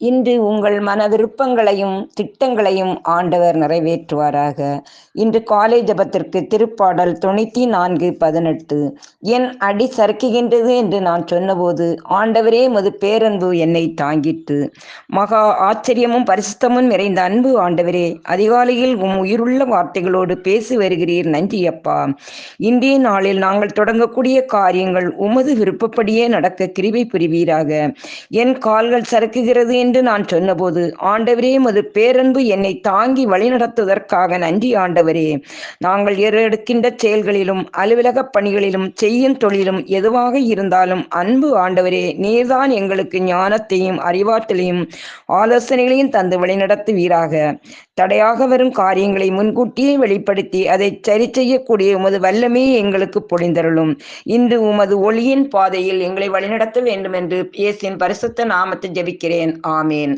இன்று உங்கள் மன விருப்பங்களையும் திட்டங்களையும் ஆண்டவர் நிறைவேற்றுவாராக. இன்று காலை ஜெபத்திற்கு திருப்பாடல் 94:18. என் அடி சறுக்குகின்றது என்று நான் சொன்னபோது ஆண்டவரே உமது பேரன்பு என்னை தாங்கிற்று. மகா ஆச்சரியமும் பரிசுத்தமும் நிறைந்த அன்பு ஆண்டவரே, அதிகாலையில் உம் உயிருள்ள வார்த்தைகளோடு பேசி வருகிறீர். நன்றி அப்பா. இன்றைய நாளில் நாங்கள் தொடங்கக்கூடிய காரியங்கள் உமது விருப்பப்படியே நடக்க கிருபை புரிவீராக. என் கால்கள் சறுக்குகிறது என்று நான் சொன்னபோது ஆண்டவரே உமது பேரன்பு என்னை தாங்கி வழிநடத்துவதற்காக நன்றி ஆண்டவரே. நாங்கள் ஏறெடுக்கின்ற செயல்களிலும் அலுவலக பணிகளிலும் செய்யும் தொழிலும் எதுவாக இருந்தாலும் அன்பு ஆண்டவரே, நீர்தான் எங்களுக்கு ஞானத்தையும் அறிவாற்றலையும் ஆலோசனைகளையும் தந்து வழிநடத்துவீராக. தடையாக வரும் காரியங்களை முன்கூட்டியே வெளிப்படுத்தி அதை சரி செய்யக்கூடிய உமது வல்லமையை எங்களுக்கு பொழிந்தருளும். இன்று உமது ஒளியின் பாதையில் எங்களை வழிநடத்த வேண்டும் என்று இயேசுவின் பரிசுத்த நாமத்தில் ஜெபிக்கிறேன். ஆமேன்.